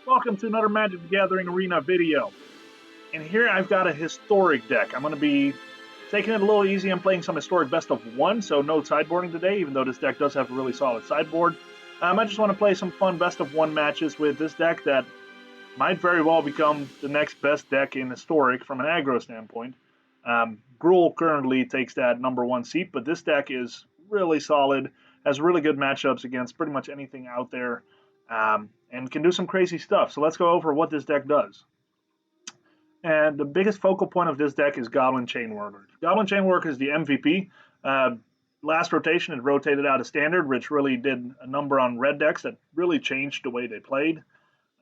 Welcome to another Magic the Gathering Arena video. And here I've got a historic deck. I'm going to be taking it a little easy and playing some historic best of one, so no sideboarding today, even though this deck does have a really solid sideboard. I just want to play some fun best of one matches with this deck that might very well become the next best deck in historic from an aggro standpoint. Gruul currently takes that #1 seat, but this deck is really solid, has really good matchups against pretty much anything out there, and can do some crazy stuff. So let's go over what this deck does. And the biggest focal point of this deck is Goblin Chainwhirler. Goblin Chainwhirler is the MVP. Last rotation, it rotated out of Standard, which really did a number on red decks that really changed the way they played.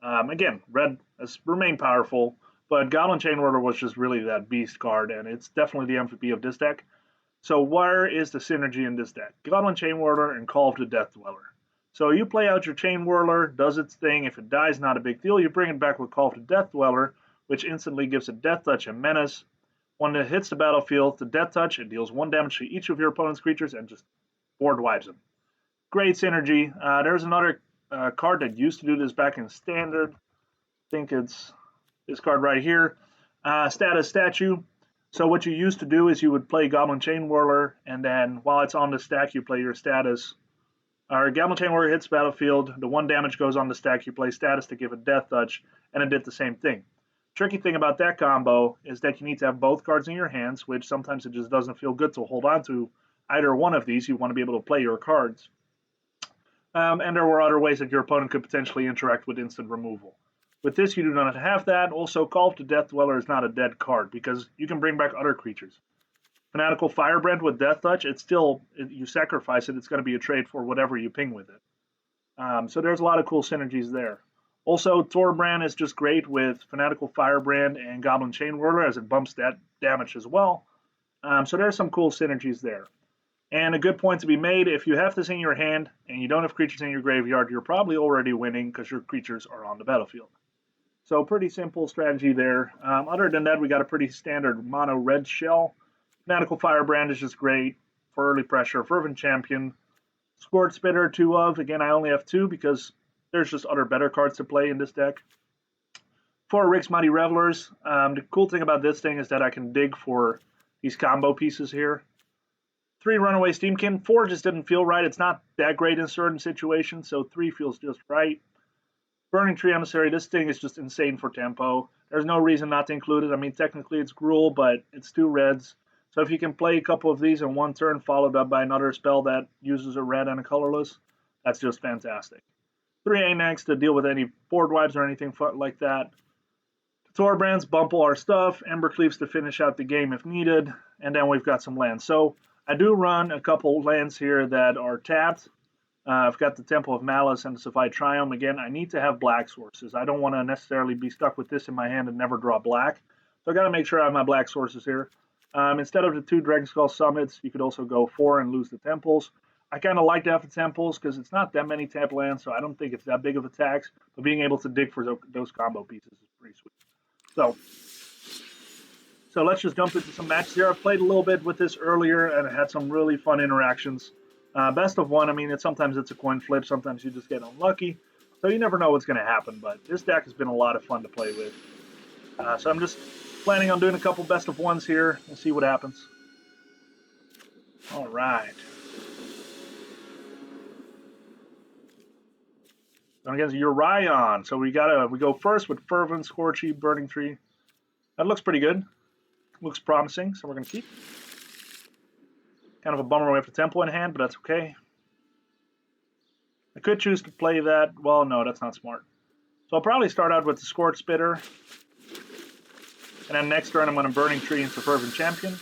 Again, red has remained powerful, but Goblin Chainwhirler was just really that beast card, and it's definitely the MVP of this deck. So where is the synergy in this deck? Goblin Chainwhirler and Call of the Death Dweller. So you play out your Chainwhirler, does its thing. If it dies, not a big deal. You bring it back with Call of the Death Dweller, which instantly gives it Death Touch and Menace. When it hits the battlefield, the Death Touch, it deals 1 damage to each of your opponent's creatures and just board wipes them. Great synergy. There's another card that used to do this back in Standard. I think it's this card right here. Status Statue. So what you used to do is you would play Goblin Chainwhirler, and then while it's on the stack, you play your status. Goblin Chainwhirler hits battlefield, the 1 damage goes on the stack, you play status to give it Death Touch, and it did the same thing. Tricky thing about that combo is that you need to have both cards in your hands, which sometimes it just doesn't feel good to hold on to either one of these. You want to be able to play your cards. And there were other ways that your opponent could potentially interact with instant removal. With this, you do not have that. Also, Call of the Death Dweller is not a dead card because you can bring back other creatures. Fanatical Firebrand with Death Touch, you sacrifice it, it's going to be a trade for whatever you ping with it. So there's a lot of cool synergies there. Also, Torbran is just great with Fanatical Firebrand and Goblin Chainwhirler as it bumps that damage as well. So there's some cool synergies there. And a good point to be made, if you have this in your hand and you don't have creatures in your graveyard, you're probably already winning because your creatures are on the battlefield. So pretty simple strategy there. Other than that, we got a pretty standard mono red shell. Fanatical Firebrand is just great for early pressure. Fervent Champion. Scorch Spitter, 2 of. Again, I only have 2 because there's just other better cards to play in this deck. 4 Rix Maadi Revelers. The cool thing about this thing is that I can dig for these combo pieces here. 3 Runaway Steam-Kin. 4 just didn't feel right. It's not that great in certain situations, so 3 feels just right. Burning-Tree Emissary. This thing is just insane for tempo. There's no reason not to include it. I mean, technically it's Gruul, but it's 2 reds. So if you can play a couple of these in one turn, followed up by another spell that uses a red and a colorless, that's just fantastic. 3 Anax to deal with any board wipes or anything like that. Torbran's bump all our stuff. Embercleaves to finish out the game if needed. And then we've got some lands. So I do run a couple lands here that are tapped. I've got the Temple of Malice and the Savai Triome. Again, I need to have black sources. I don't want to necessarily be stuck with this in my hand and never draw black. So I got to make sure I have my black sources here. Instead of the 2 Dragonskull Summits, you could also go 4 and lose the Temples. I kind of like to have the Temples because it's not that many tap lands, so I don't think it's that big of a tax. But being able to dig for those combo pieces is pretty sweet. So let's just jump into some matches here. I've played a little bit with this earlier and had some really fun interactions. Best of one, I mean, sometimes it's a coin flip, sometimes you just get unlucky. So you never know what's going to happen, but this deck has been a lot of fun to play with. So I'm just planning on doing a couple best of ones here and see what happens. All right. Going against Yorion. So we go first with Fervent, Scorchy, Burning-Tree. That looks pretty good. Looks promising, so we're going to keep. Kind of a bummer we have the Temple in hand, but that's okay. I could choose to play that. Well, no, that's not smart. So I'll probably start out with the Scorch Spitter. And then next turn I'm going to Burning-Tree into Fervent Champion.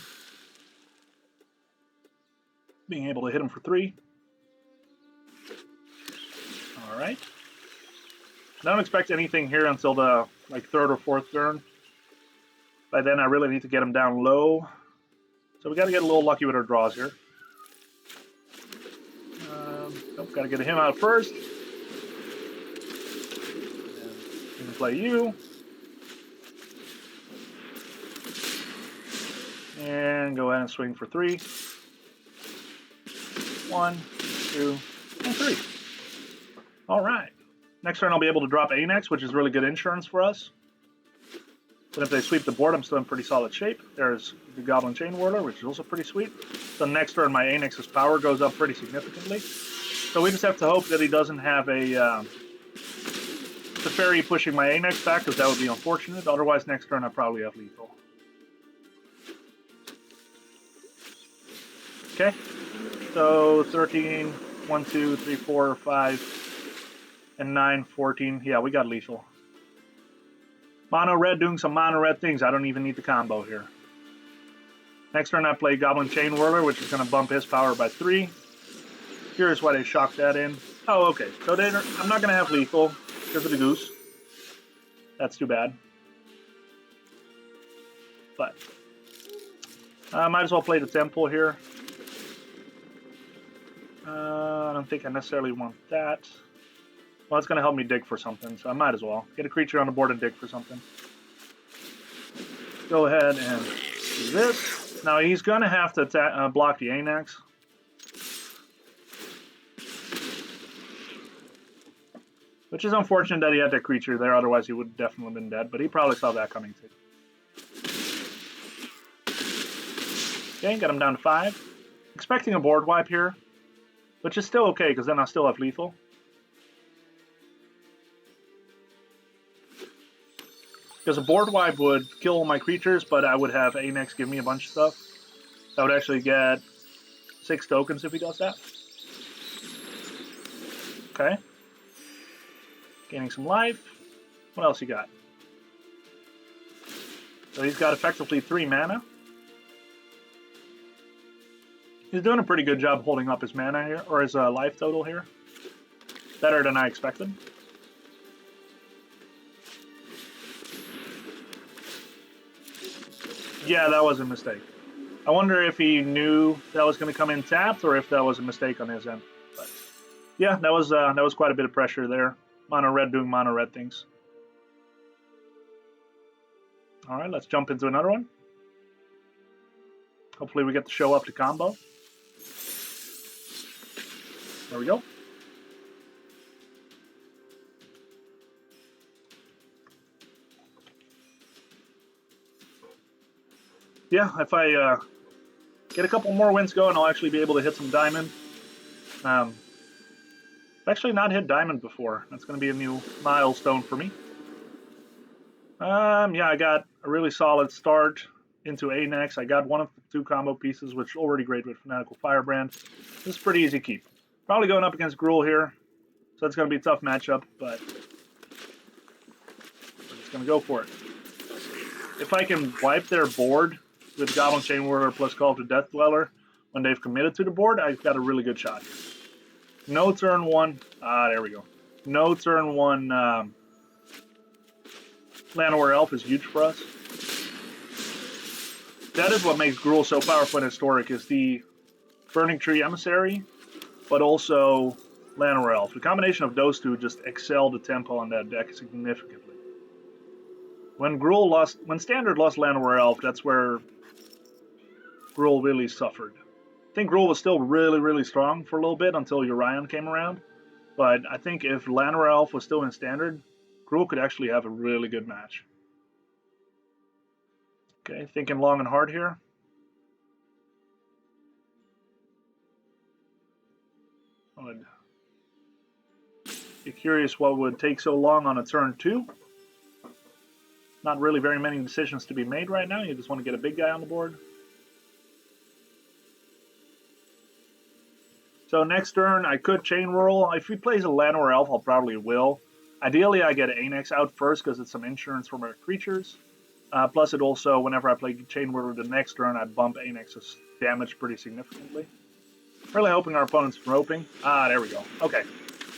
Being able to hit him for 3. Alright. I don't expect anything here until the 3rd or 4th turn. By then I really need to get him down low. So we got to get a little lucky with our draws here. Nope, got to get him out first. And play you. And go ahead and swing for 3. 1, 2, and 3. All right. Next turn I'll be able to drop Anax, which is really good insurance for us. But if they sweep the board, I'm still in pretty solid shape. There's the Goblin Chainwhirler, which is also pretty sweet. So next turn my Anax's power goes up pretty significantly. So we just have to hope that he doesn't have a Teferi pushing my Anax back, because that would be unfortunate. Otherwise, next turn I probably have lethal. Okay, so 13, 1, 2, 3, 4, 5, and 9, 14. Yeah, we got lethal. Mono red doing some mono red things. I don't even need the combo here. Next turn I play Goblin Chainwhirler, which is going to bump his power by 3. Curious why they shocked that in. Oh, okay. So I'm not going to have lethal because of the goose. That's too bad. But I might as well play the temple here. I don't think I necessarily want that. Well, it's going to help me dig for something, so I might as well. Get a creature on the board and dig for something. Go ahead and do this. Now, he's going to have to block the Anax. Which is unfortunate that he had that creature there, otherwise he would have definitely been dead, but he probably saw that coming too. Okay, got him down to 5. Expecting a board wipe here, which is still okay, because then I still have lethal. Because a board wipe would kill all my creatures, but I would have Anax give me a bunch of stuff. I would actually get 6 tokens if he does that. Okay. Gaining some life. What else you got? So he's got effectively 3 mana. He's doing a pretty good job holding up his mana here, or his life total here. Better than I expected. Yeah, that was a mistake. I wonder if he knew that was going to come in tapped, or if that was a mistake on his end. But yeah, that was quite a bit of pressure there. Mono red doing mono red things. All right, let's jump into another one. Hopefully we get to show up the combo. There we go. Yeah, if I get a couple more wins going, I'll actually be able to hit some diamond. I've actually not hit diamond before. That's going to be a new milestone for me. Yeah, I got a really solid start into Anax. I got one of the 2 combo pieces, which is already great with Fanatical Firebrand. This is pretty easy keep. Probably going up against Gruul here, so it's going to be a tough matchup, but I'm just going to go for it. If I can wipe their board with Goblin Chainwhirler plus Call of the Death Dweller when they've committed to the board, I've got a really good shot here. No turn 1. There we go. No turn 1 Llanowar Elf is huge for us. That is what makes Gruul so powerful and historic, is the Burning-Tree Emissary, but also Llanowar Elf. The combination of those two just excel the tempo on that deck significantly. When Standard lost Llanowar Elf, that's where Gruul really suffered. I think Gruul was still really, really strong for a little bit until Yorion came around. But I think if Llanowar Elf was still in Standard, Gruul could actually have a really good match. Okay, thinking long and hard here. I would be curious what would take so long on a turn 2. Not really very many decisions to be made right now. You just want to get a big guy on the board. So next turn, I could chain whirl. If he plays a Llanowar Elf, I'll probably will. Ideally, I get Anax out first because it's some insurance for my creatures. Plus, it also, whenever I play chain whirler the next turn, I bump Anax's damage pretty significantly. Really hoping our opponent's roping. There we go. Okay.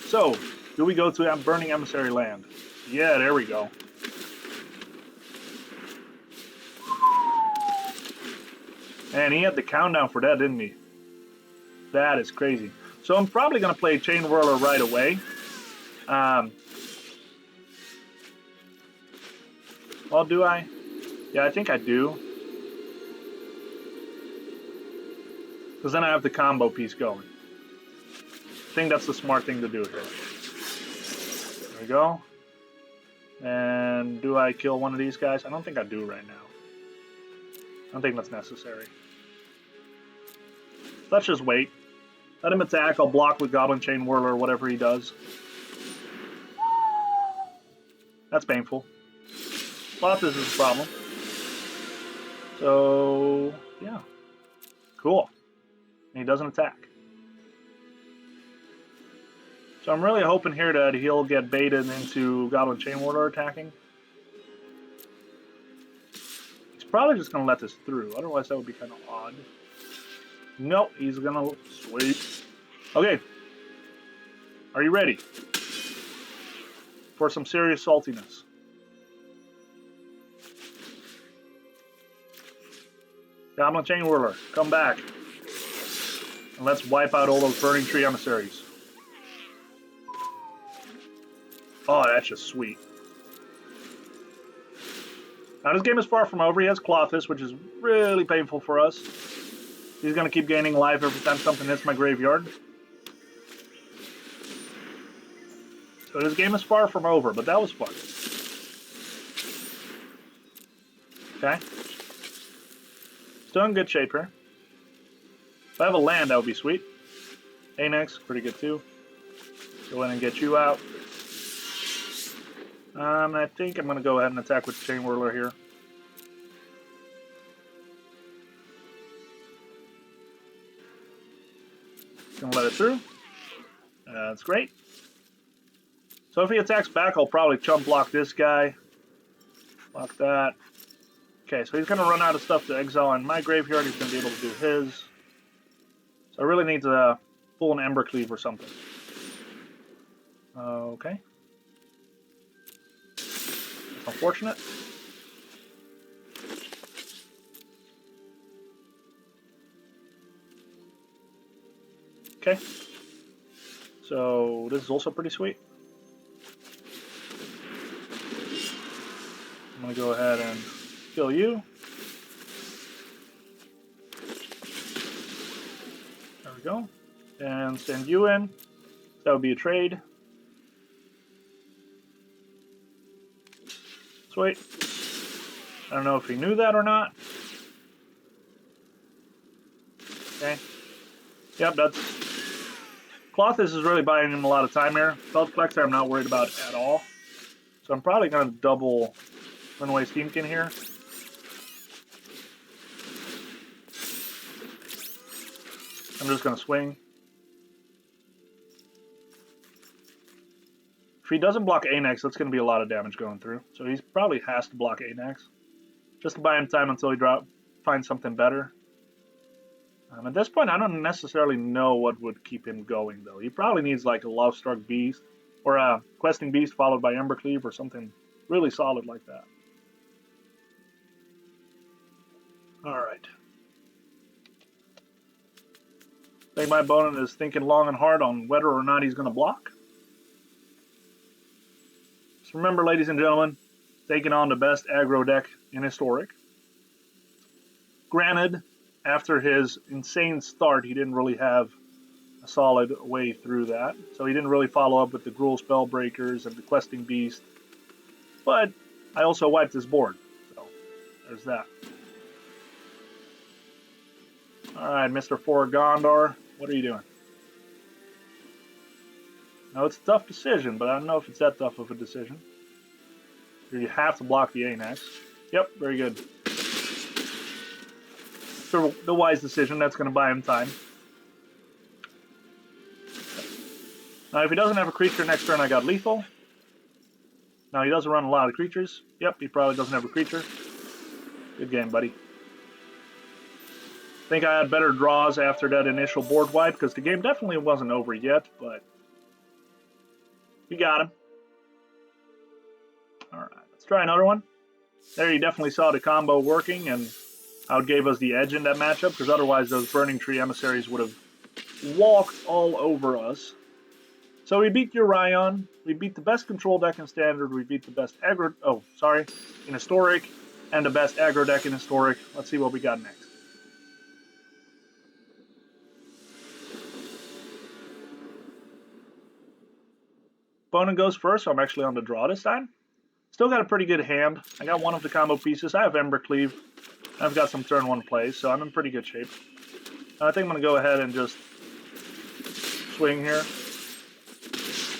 So, do we go to Burning Emissary land? Yeah, there we go. And he had the countdown for that, didn't he? That is crazy. So I'm probably going to play Chainwhirler right away. Well, do I? Yeah, I think I do. Because then I have the combo piece going. I think that's the smart thing to do here. There we go. And do I kill one of these guys? I don't think I do right now. I don't think that's necessary. Let's just wait. Let him attack. I'll block with Goblin Chainwhirler or whatever he does. That's painful. Lots is a problem. So, yeah. Cool. And he doesn't attack. So I'm really hoping here that he'll get baited into Goblin Chainwhirler attacking. He's probably just going to let this through. Otherwise, that would be kind of odd. Nope, he's going to... Sweet. Okay. Are you ready for some serious saltiness? Goblin Chainwhirler, come back. And let's wipe out all those Burning-Tree Emissaries. Oh, that's just sweet. Now, this game is far from over. He has Clothis, which is really painful for us. He's going to keep gaining life every time something hits my graveyard. So this game is far from over, but that was fun. Okay. Still in good shape here. If I have a land, that would be sweet. Anax, pretty good too. Go in and get you out. I think I'm going to go ahead and attack with Chainwhirler here. Gonna let it through. That's great. So if he attacks back, I'll probably chump block this guy. Block that. Okay, so he's going to run out of stuff to exile in my graveyard. He's going to be able to do his. So I really need to pull an Embercleave or something. Okay. That's unfortunate. Okay. So this is also pretty sweet. I'm going to go ahead and kill you. There we go. And send you in. That would be a trade. Sweet. I don't know if he knew that or not. Okay. Yep, that's... Clothis is really buying him a lot of time here. Belt Collector I'm not worried about at all. So I'm probably going to double Runaway Steam-Kin here. I'm just going to swing. If he doesn't block Anax, that's going to be a lot of damage going through. So he probably has to block Anax. Just to buy him time until he finds something better. At this point, I don't necessarily know what would keep him going, though. He probably needs like a Lovestruck Beast, or a Questing Beast followed by Embercleave, or something really solid like that. Alright. I think my opponent is thinking long and hard on whether or not he's going to block. So remember, ladies and gentlemen, taking on the best aggro deck in Historic. Granted, after his insane start, he didn't really have a solid way through that. So he didn't really follow up with the Gruul Spellbreakers and the Questing Beast. But I also wiped his board. So there's that. Alright, Mr. Four Gondor, what are you doing? Now, it's a tough decision, but I don't know if it's that tough of a decision. Here you have to block the Anax. Yep, very good. So the wise decision, that's going to buy him time. Now, if he doesn't have a creature next turn, I got lethal. Now, he doesn't run a lot of creatures. Yep, he probably doesn't have a creature. Good game, buddy. I think I had better draws after that initial board wipe, because the game definitely wasn't over yet, but we got him. Alright, let's try another one. There you definitely saw the combo working, and how it gave us the edge in that matchup, because otherwise those Burning-Tree Emissaries would have walked all over us. So we beat Yorion, we beat the best control deck in Standard, we beat the best aggro... Oh, sorry, in Historic, and the best aggro deck in Historic. Let's see what we got next. Opponent goes first, so I'm actually on the draw this time. Still got a pretty good hand. I got one of the combo pieces. I have Embercleave. I've got some turn 1 plays, so I'm in pretty good shape. I think I'm going to go ahead and just swing here.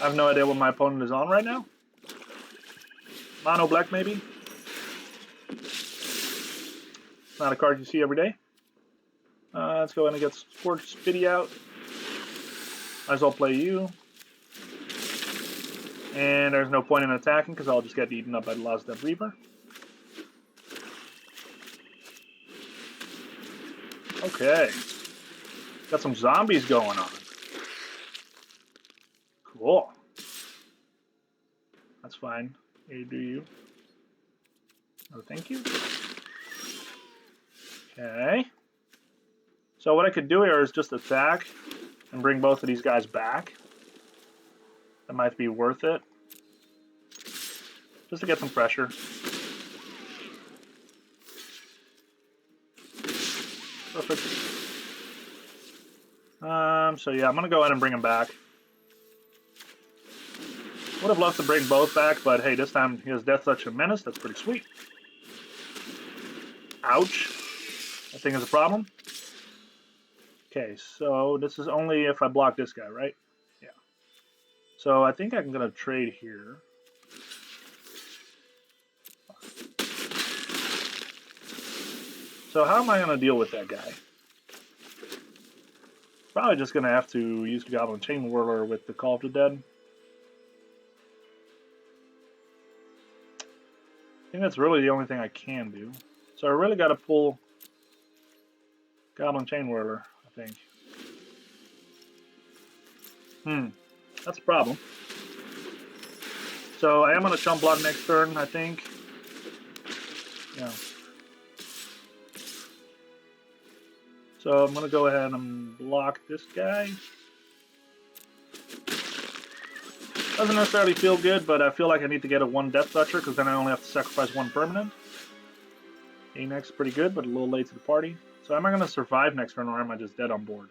I have no idea what my opponent is on right now. Mono black, maybe? Not a card you see every day. Let's go ahead and get Scorch Spitter out. Might as well play you. And there's no point in attacking because I'll just get eaten up by the Last Death Reaper. Okay. Got some zombies going on. Cool. That's fine. Here, do you. Oh, thank you. Okay. So what I could do here is just attack and bring both of these guys back. That might be worth it. Just to get some pressure. Perfect. So yeah, I'm gonna go ahead and bring him back. Would have loved to bring both back, but hey, this time he has Death Touch and Menace. That's pretty sweet. Ouch. I think is a problem. Okay, so this is only if I block this guy, right? Yeah. So I think I'm gonna trade here. So how am I gonna deal with that guy? Probably just gonna have to use the Goblin Chainwhirler with the Call of the Dead. I think that's really the only thing I can do. So I really got to pull Goblin Chainwhirler, I think. That's a problem. So I am going to chump block next turn, I think. Yeah. So I'm going to go ahead and block this guy. Doesn't necessarily feel good, but I feel like I need to get a 1 Death Toucher because then I only have to sacrifice 1 permanent. Anax is pretty good, but a little late to the party. So am I going to survive next turn or am I just dead on board?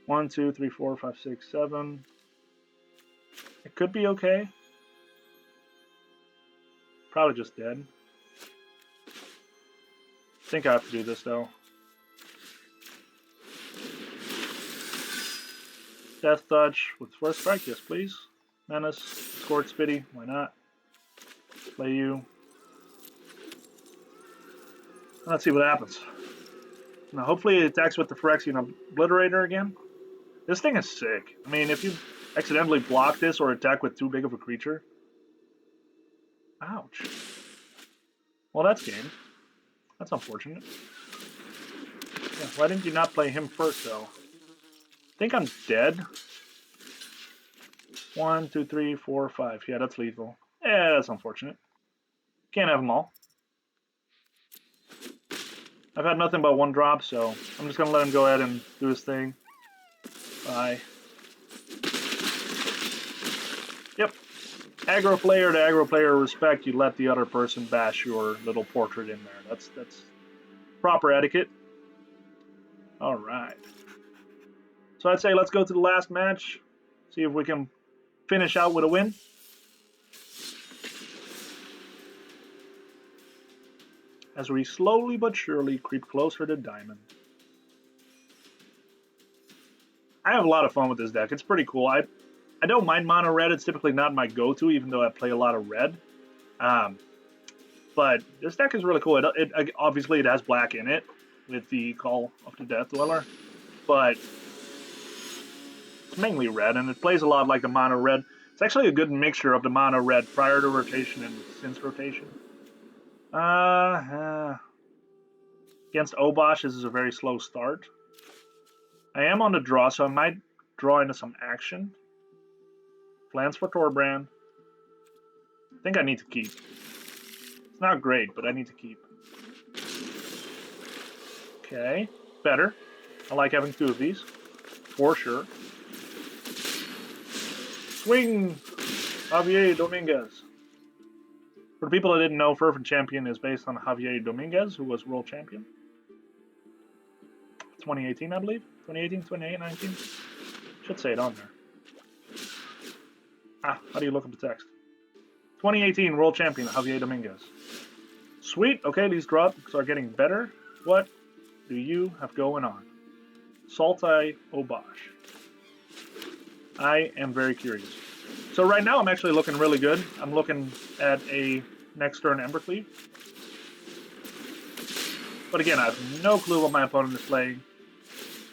1, 2, 3, 4, 5, 6, 7. It could be okay. Probably just dead. I think I have to do this though. Death Touch with First Strike, yes please. Menace, Scorch Spitter, why not? Play you. Let's see what happens. Now hopefully it attacks with the Phyrexian Obliterator again. This thing is sick. I mean, if you accidentally block this or attack with too big of a creature. Ouch. Well, that's game. That's unfortunate. Yeah, why didn't you not play him first, though? I think I'm dead. 1, 2, 3, 4, 5. Yeah, that's lethal. Yeah, that's unfortunate. Can't have them all. I've had nothing but 1 drop, so I'm just going to let him go ahead and do his thing. Bye. Yep. Aggro player to aggro player respect, you let the other person bash your little portrait in there. That's proper etiquette. Alright. So I'd say let's go to the last match. See if we can finish out with a win. As we slowly but surely creep closer to Diamond. I have a lot of fun with this deck. It's pretty cool. I don't mind mono red. It's typically not my go-to, even though I play a lot of red. But this deck is really cool. It obviously it has black in it with the Call of the Death Dweller, but it's mainly red, and it plays a lot like the mono red. It's actually a good mixture of the mono red prior to rotation and since rotation. Against Obosh, this is a very slow start. I am on the draw, so I might draw into some action. Plans for Torbran. I think I need to keep. It's not great, but I need to keep. Okay, better. I like having 2 of these, for sure. Swing! Javier Dominguez. For the people that didn't know, Fervent Champion is based on Javier Dominguez, who was world champion. 2018, I believe. 2018, 2019. Should say it on there. How do you look up the text? 2018 World Champion Javier Dominguez. Sweet. Okay, these drops are getting better. What do you have going on? Saltai Obosh. I am very curious. So right now I'm actually looking really good. I'm looking at a next turn Embercleave. But again, I have no clue what my opponent is playing.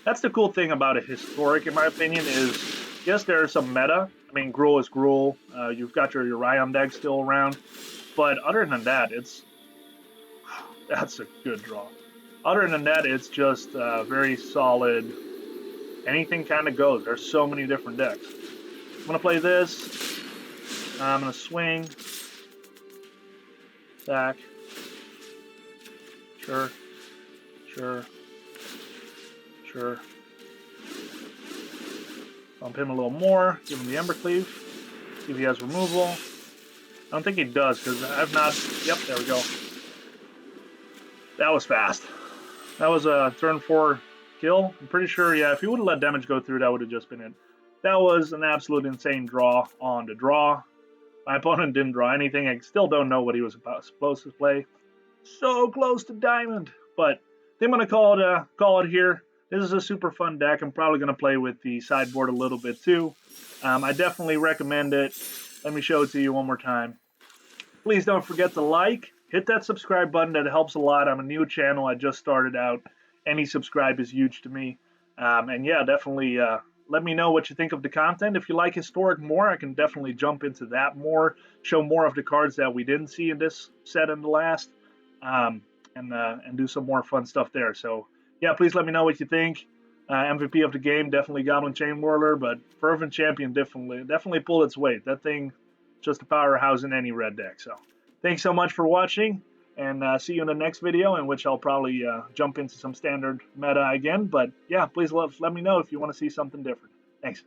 That's the cool thing about a historic, in my opinion, is yes, there's some meta. I mean, Gruul is Gruul. You've got your Yorion deck still around. But other than that, that's a good draw. Other than that, it's just very solid. Anything kind of goes. There's so many different decks. I'm going to play this. I'm going to swing. Back. Sure. Bump him a little more. Give him the Embercleave. See if he has removal. I don't think he does, because I've not... Yep, there we go. That was fast. That was a turn 4 kill. I'm pretty sure, yeah, if he would have let damage go through, that would have just been it. That was an absolute insane draw on the draw. My opponent didn't draw anything. I still don't know what he was supposed to play. So close to diamond. But I think I'm going to call it here. This is a super fun deck. I'm probably going to play with the sideboard a little bit too. I definitely recommend it. Let me show it to you one more time. Please don't forget to like. Hit that subscribe button. That helps a lot. I'm a new channel. I just started out. Any subscribe is huge to me. And yeah, definitely let me know what you think of the content. If you like historic more, I can definitely jump into that more. Show more of the cards that we didn't see in this set in the last. And do some more fun stuff there. So yeah, please let me know what you think. MVP of the game, definitely Goblin Chainwhirler, but Fervent Champion definitely pulled its weight. That thing, just a powerhouse in any red deck. So thanks so much for watching, and see you in the next video, in which I'll probably jump into some standard meta again. But yeah, please let me know if you want to see something different. Thanks.